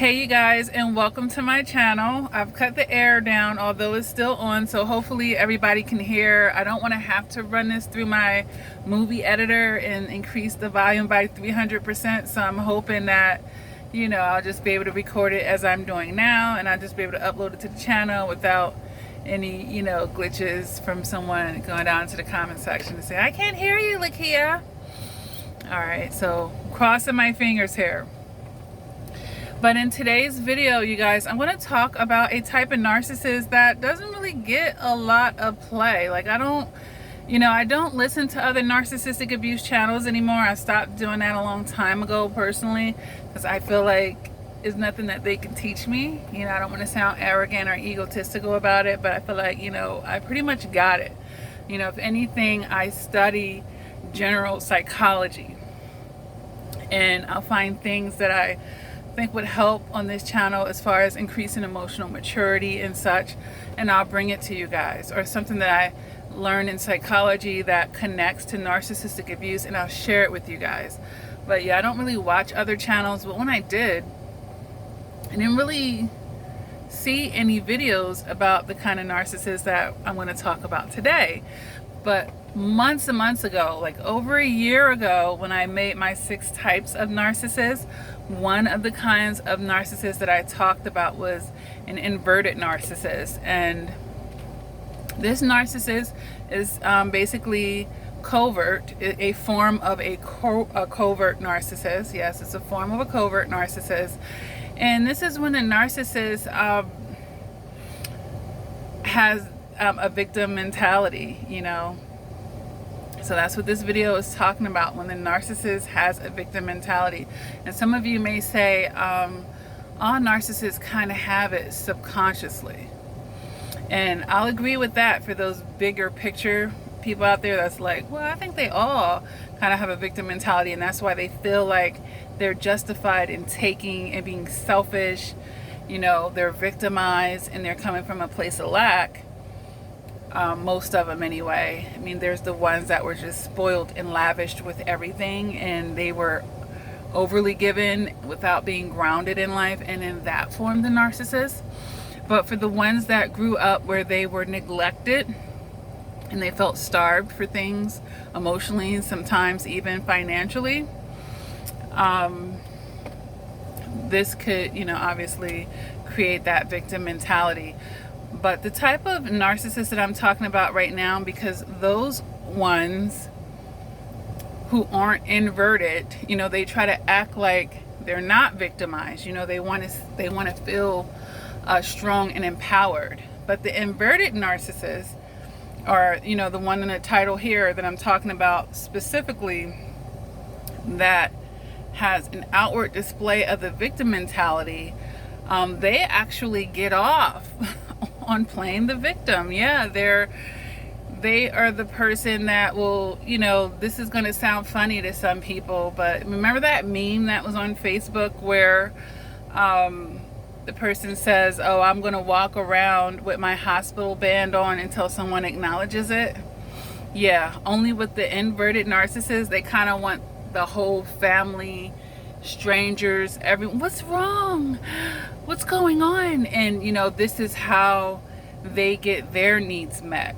Hey you guys, and welcome to my channel. I've cut the air down, although it's still on, so hopefully everybody can hear. I don't want to have to run this through my movie editor and increase the volume by 300%, so I'm hoping that, you know, I'll just be able to record it as I'm doing now, and I'll just be able to upload it to the channel without any, you know, glitches from someone going down to the comment section and say, I can't hear you, Lakia. Alright, so crossing my fingers here. But in today's video, you guys, I'm going to talk about a type of narcissist that doesn't really get a lot of play. Like, I don't listen to other narcissistic abuse channels anymore. I stopped doing that a long time ago, personally, because I feel like it's nothing that they can teach me. You know, I don't want to sound arrogant or egotistical about it, but I feel like, you know, I pretty much got it. You know, if anything, I study general psychology, and I'll find things that I think would help on this channel as far as increasing emotional maturity and such, and I'll bring it to you guys, or something that I learned in psychology that connects to narcissistic abuse, and I'll share it with you guys. But yeah, I don't really watch other channels, but when I did, I didn't really see any videos about the kind of narcissist that I'm going to talk about today. But months and months ago, like over a year ago, when I made my 6 types of narcissists, one of the kinds of narcissists that I talked about was an inverted narcissist. And this narcissist is basically covert, a form of a covert narcissist. Yes, it's a form of a covert narcissist. And this is when a narcissist has a victim mentality, you know. So that's what this video is talking about, when the narcissist has a victim mentality. And some of you may say, all narcissists kind of have it subconsciously. And I'll agree with that for those bigger picture people out there that's like, well, I think they all kind of have a victim mentality, and that's why they feel like they're justified in taking and being selfish. You know, they're victimized and they're coming from a place of lack. Most of them anyway. I mean, there's the ones that were just spoiled and lavished with everything, and they were overly given without being grounded in life, and in that form the narcissist. But for the ones that grew up where they were neglected and they felt starved for things emotionally and sometimes even financially, this could, you know, obviously create that victim mentality. But the type of narcissist that I'm talking about right now, because those ones who aren't inverted, you know, they try to act like they're not victimized. You know, they want to feel strong and empowered. But the inverted narcissists are, you know, the one in the title here that I'm talking about specifically, that has an outward display of the victim mentality. They actually get off on playing the victim. Yeah, they are the person that will, you know, this is going to sound funny to some people, but remember that meme that was on Facebook where the person says, oh, I'm going to walk around with my hospital band on until someone acknowledges it? Yeah, only with the inverted narcissist, they kind of want the whole family, strangers, everyone, what's wrong? What's going on? And, you know, this is how they get their needs met,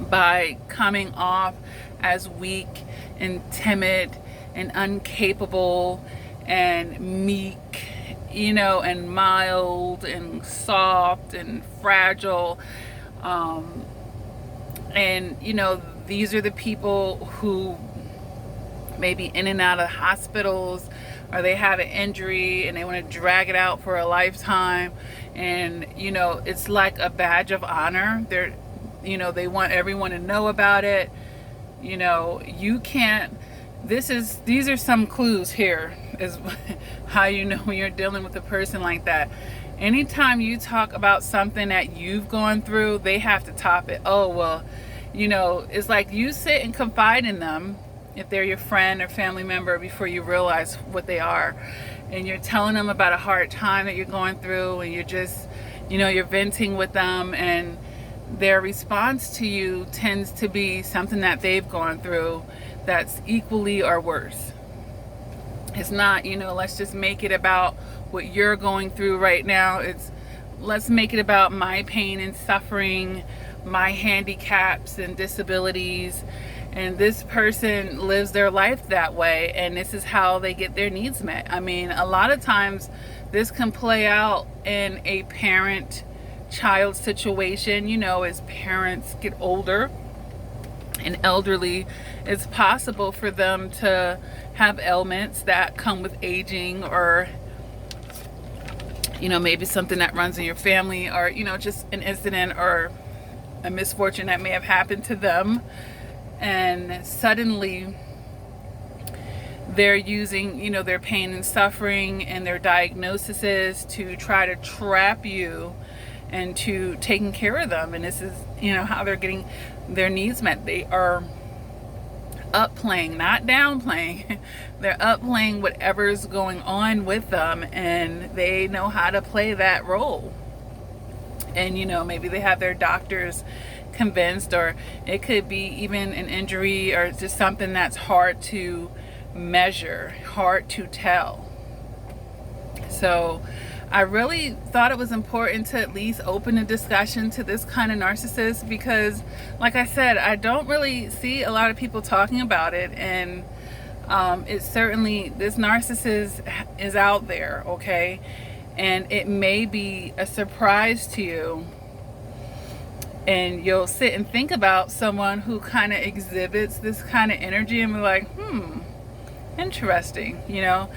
by coming off as weak and timid and incapable and meek, you know, and mild and soft and fragile. And, you know, these are the people who may be in and out of hospitals, or they have an injury and they want to drag it out for a lifetime, and, you know, it's like a badge of honor. They're, you know, they want everyone to know about it. You know, you can't, these are some clues here is how you know when you're dealing with a person like that. Anytime you talk about something that you've gone through, they have to top it. Oh, well, you know, it's like you sit and confide in them, if they're your friend or family member, before you realize what they are, and you're telling them about a hard time that you're going through, and you're just, you know, you're venting with them, and their response to you tends to be something that they've gone through that's equally or worse. It's not, you know, let's just make it about what you're going through right now. It's let's make it about my pain and suffering, my handicaps and disabilities. And this person lives their life that way, and this is how they get their needs met. I mean, a lot of times this can play out in a parent-child situation. You know, as parents get older and elderly, it's possible for them to have ailments that come with aging, or, you know, maybe something that runs in your family, or, you know, just an incident or a misfortune that may have happened to them. And suddenly they're using, you know, their pain and suffering and their diagnoses to try to trap you into taking care of them. And this is, you know, how they're getting their needs met. They are upplaying, not downplaying. They're upplaying whatever's going on with them, and they know how to play that role. And, you know, maybe they have their doctors convinced, or it could be even an injury or just something that's hard to measure, hard to tell. So I really thought it was important to at least open a discussion to this kind of narcissist, because like I said, I don't really see a lot of people talking about it. And it's certainly, this narcissist is out there, okay? And it may be a surprise to you, and you'll sit and think about someone who kind of exhibits this kind of energy and be like, interesting, you know.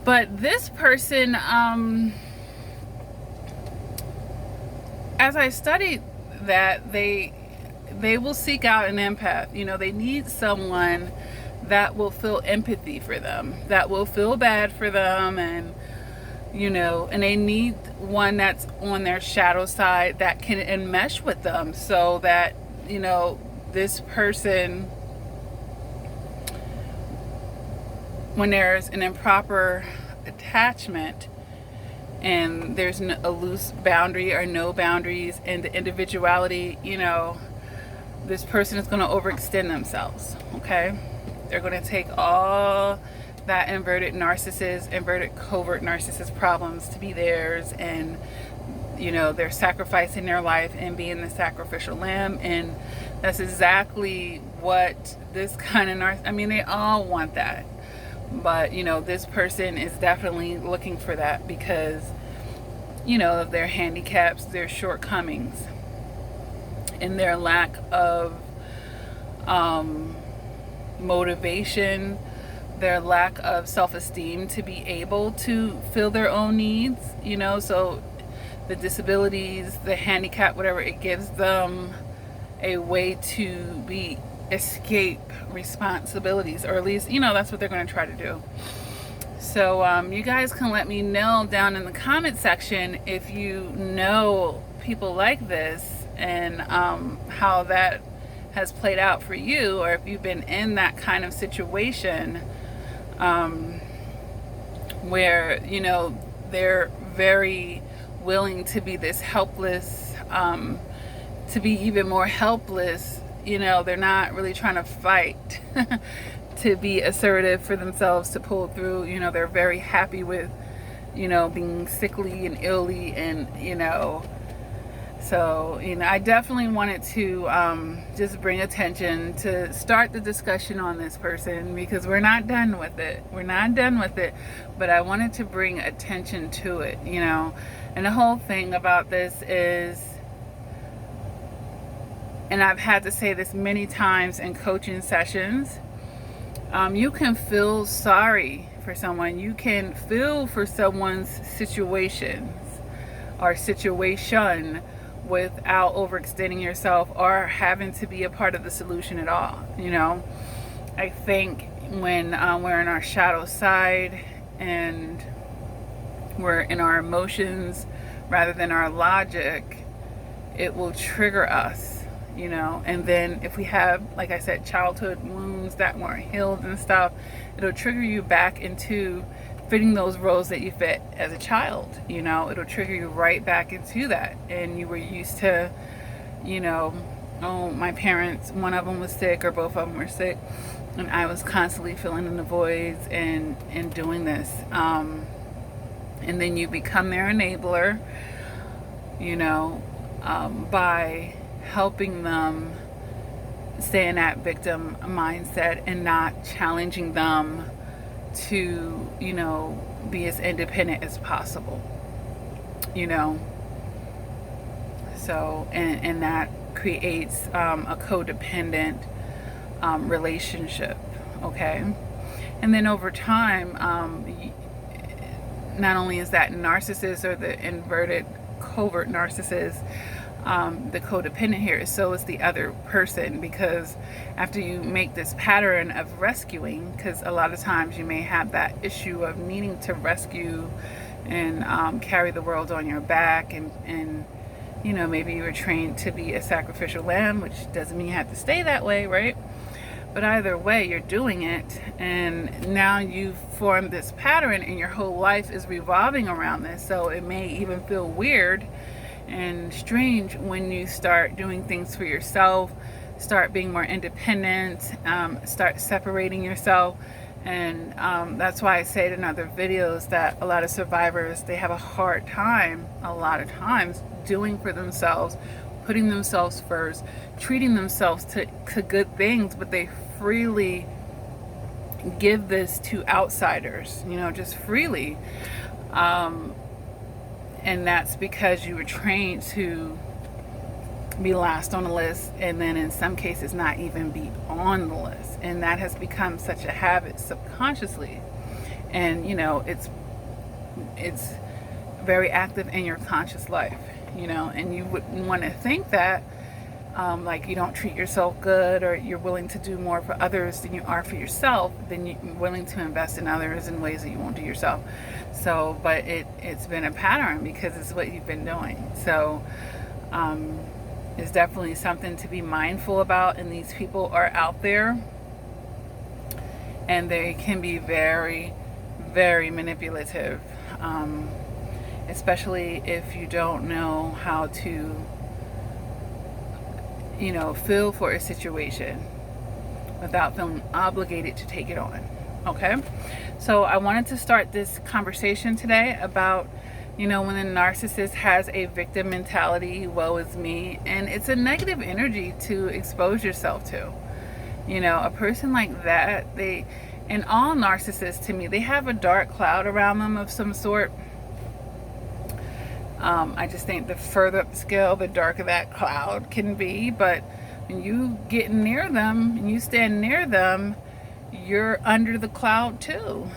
But this person, as I studied that, they will seek out an empath. You know, they need someone that will feel empathy for them, that will feel bad for them, and, you know, and they need one that's on their shadow side that can enmesh with them, so that, you know, this person, when there's an improper attachment and there's a loose boundary or no boundaries and the individuality, you know, this person is going to overextend themselves, okay? They're going to take all that inverted narcissist, inverted covert narcissist problems to be theirs, and, you know, they're sacrificing their life and being the sacrificial lamb. And that's exactly what this kind of I mean, they all want that, but, you know, this person is definitely looking for that because, you know, of their handicaps, their shortcomings, and their lack of motivation, their lack of self-esteem to be able to fill their own needs, you know. So the disabilities, the handicap, whatever, it gives them a way to escape responsibilities, or at least, you know, that's what they're going to try to do. So you guys can let me know down in the comment section if you know people like this, and how that has played out for you, or if you've been in that kind of situation where, you know, they're very willing to be this helpless, to be even more helpless. You know, they're not really trying to fight to be assertive for themselves, to pull through. You know, they're very happy with, you know, being sickly and illy, and, you know. So, you know, I definitely wanted to just bring attention to start the discussion on this person, because we're not done with it. We're not done with it, but I wanted to bring attention to it, you know. And the whole thing about this is, and I've had to say this many times in coaching sessions, you can feel sorry for someone. You can feel for someone's situations or situation without overextending yourself or having to be a part of the solution at all, you know. I think when we're in our shadow side and we're in our emotions rather than our logic, it will trigger us, you know. And then if we have, like I said, childhood wounds that weren't healed and stuff, it'll trigger you back into fitting those roles that you fit as a child, you know. It'll trigger you right back into that. And you were used to, you know, oh, my parents, one of them was sick or both of them were sick, And I was constantly filling in the voids and doing this. And then you become their enabler, by helping them stay in that victim mindset and not challenging them to, be as independent as possible, So, and that creates a codependent relationship, okay? And then over time, not only is that narcissist or the inverted covert narcissist, the codependent here, so is the other person, because after you make this pattern of rescuing, because a lot of times you may have that issue of needing to rescue and carry the world on your back, and maybe you were trained to be a sacrificial lamb, which doesn't mean you have to stay that way, right? But either way, you're doing it, and now you've formed this pattern and your whole life is revolving around this. So it may even feel weird and strange when you start doing things for yourself, start being more independent, start separating yourself. And that's why I say in other videos that a lot of survivors, they have a hard time, a lot of times, doing for themselves, putting themselves first, treating themselves to good things, but they freely give this to outsiders, just freely. And that's because you were trained to be last on the list, and then in some cases not even be on the list. And that has become such a habit subconsciously. And it's very active in your conscious life, and you wouldn't want to think that like you don't treat yourself good, or you're willing to do more for others than you are for yourself, then you're willing to invest in others in ways that you won't do yourself. So, but it's been a pattern because it's what you've been doing. So it's definitely something to be mindful about, and these people are out there, and they can be very, very manipulative, especially if you don't know how to feel for a situation without feeling obligated to take it on. Okay, so I wanted to start this conversation today about when the narcissist has a victim mentality, woe is me, and it's a negative energy to expose yourself to. A person like that, and all narcissists, to me, they have a dark cloud around them of some sort. I just think the further up the scale, the darker that cloud can be. But when you get near them and you stand near them, you're under the cloud too.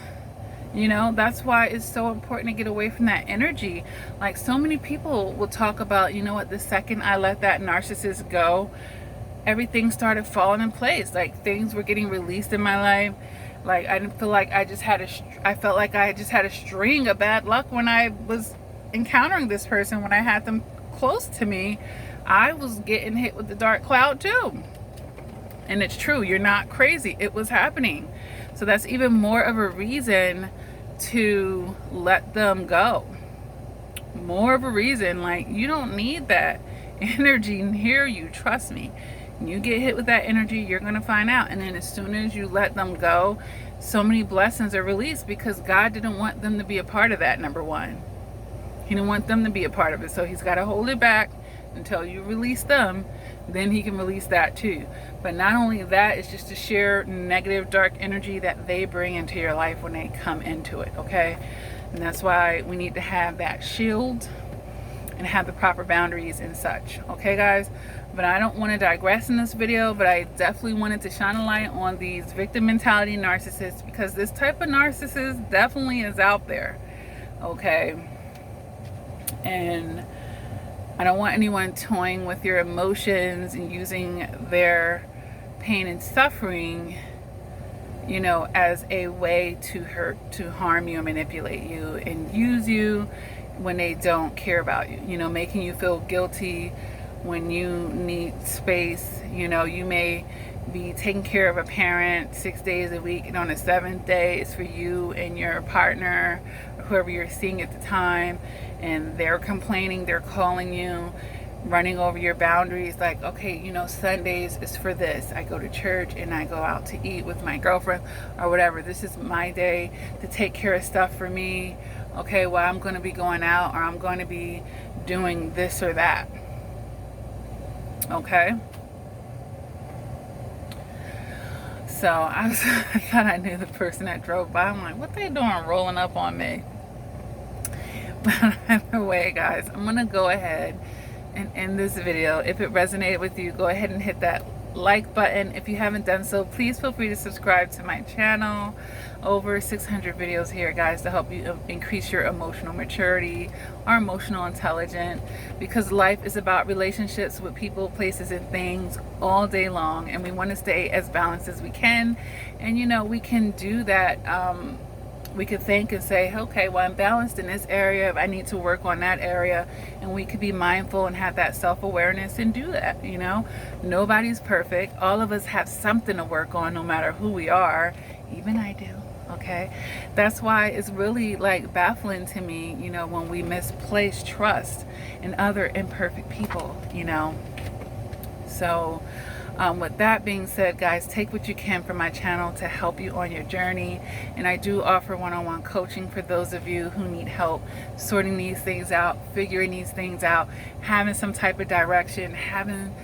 That's why it's so important to get away from that energy. Like, so many people will talk about, the second I let that narcissist go, everything started falling in place. Like, things were getting released in my life. Like, I didn't feel like I felt like I just had a string of bad luck when I was encountering this person. When I had them close to me, I was getting hit with the dark cloud too. And it's true, you're not crazy, it was happening. So that's even more of a reason to let them go. More of a reason. Like, you don't need that energy near you, trust me. When you get hit with that energy, you're going to find out. And then as soon as you let them go, so many blessings are released, because God didn't want them to be a part of that, number one. He didn't want them to be a part of it, so he's got to hold it back until you release them. Then he can release that too. But not only that, it's just a sheer negative, dark energy that they bring into your life when they come into it, okay? And that's why we need to have that shield and have the proper boundaries and such, okay, guys? But I don't want to digress in this video, but I definitely wanted to shine a light on these victim mentality narcissists, because this type of narcissist definitely is out there, okay? And I don't want anyone toying with your emotions and using their pain and suffering, as a way to hurt, to harm you, manipulate you, and use you when they don't care about you, making you feel guilty when you need space. You may be taking care of a parent 6 days a week, and on the 7th day it's for you and your partner, or whoever you're seeing at the time, and they're complaining, they're calling you, running over your boundaries, like, okay, you know, Sundays is for this. I go to church and I go out to eat with my girlfriend or whatever. This is my day to take care of stuff for me. Okay, well, I'm going to be going out, or I'm going to be doing this or that. Okay. So I thought I knew the person that drove by. I'm like, what they doing rolling up on me? But either way, guys, I'm going to go ahead and end this video. If it resonated with you, go ahead and hit that like button. If you haven't done so, please feel free to subscribe to my channel. Over 600 videos here, guys, to help you increase your emotional maturity or emotional intelligence, because life is about relationships with people, places, and things all day long, and we want to stay as balanced as we can. And you know, we can do that. We could think and say, okay, well, I'm balanced in this area, I need to work on that area, and we could be mindful and have that self-awareness and do that. You know, nobody's perfect. All of us have something to work on, no matter who we are. Even I do. Okay, that's why it's really like baffling to me, you know, when we misplace trust in other imperfect people, you know. So with that being said, guys, take what you can from my channel to help you on your journey. And I do offer one-on-one coaching for those of you who need help sorting these things out, figuring these things out, having some type of direction, having,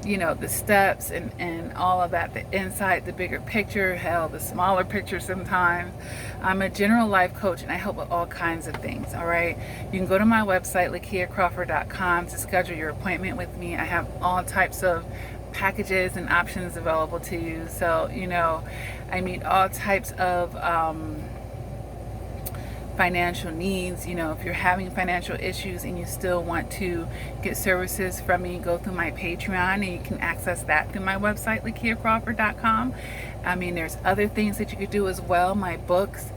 you know, the steps and all of that, the insight, the bigger picture, hell, the smaller picture sometimes. I'm a general life coach, and I help with all kinds of things. All right, you can go to my website, lakiacrawford.com, to schedule your appointment with me. I have all types of packages and options available to you. So, you know, I meet all types of financial needs. You know, if you're having financial issues and you still want to get services from me, go through my Patreon, and you can access that through my website, lakiacrawford.com. I mean, there's other things that you could do as well. My books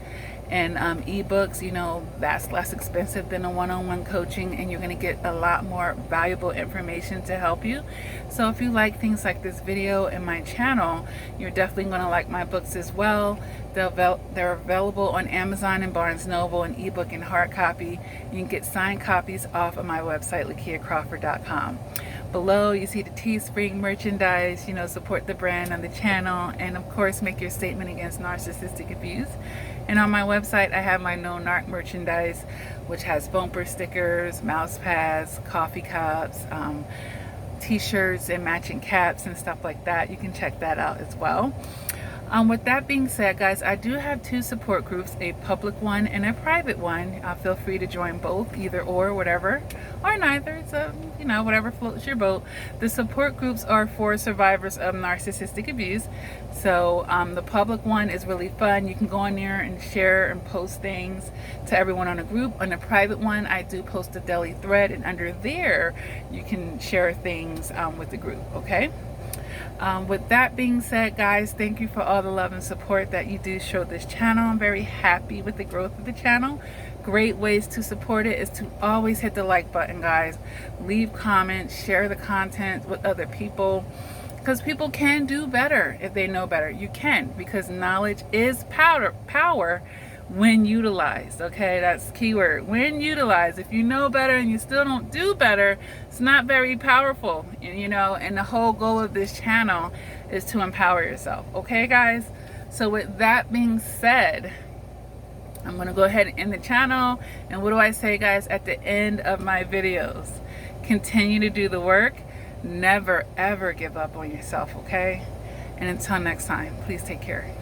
and ebooks, you know, that's less expensive than a one-on-one coaching, and you're going to get a lot more valuable information to help you. So if you like things like this video and my channel, you're definitely going to like my books as well. They're available on Amazon and Barnes Noble in ebook and hard copy. You can get signed copies off of my website, lakiacrawford.com. Below you see the Teespring merchandise. You know, support the brand on the channel, and of course make your statement against narcissistic abuse. And on my website, I have my No Narc merchandise, which has bumper stickers, mouse pads, coffee cups, t-shirts, and matching caps and stuff like that. You can check that out as well. With that being said, guys, I do have two support groups, a public one and a private one. Feel free to join both, either or, whatever, or neither. It's you know, whatever floats your boat. The support groups are for survivors of narcissistic abuse. So the public one is really fun. You can go in there and share and post things to everyone on a group. On the private one, I do post a daily thread, and under there you can share things with the group. Okay. With that being said, guys, thank you for all the love and support that you do show this channel. I'm very happy with the growth of the channel. Great ways to support it is to always hit the like button, guys. Leave comments, share the content with other people, because people can do better if they know better. You can, because knowledge is power when utilized. Okay, that's keyword, when utilized. If you know better and you still don't do better, it's not very powerful, you know. And the whole goal of this channel is to empower yourself. Okay, guys, so with that being said, I'm gonna go ahead and end the channel. And what do I say, guys, at the end of my videos? Continue to do the work. Never ever give up on yourself. Okay, and until next time, please take care.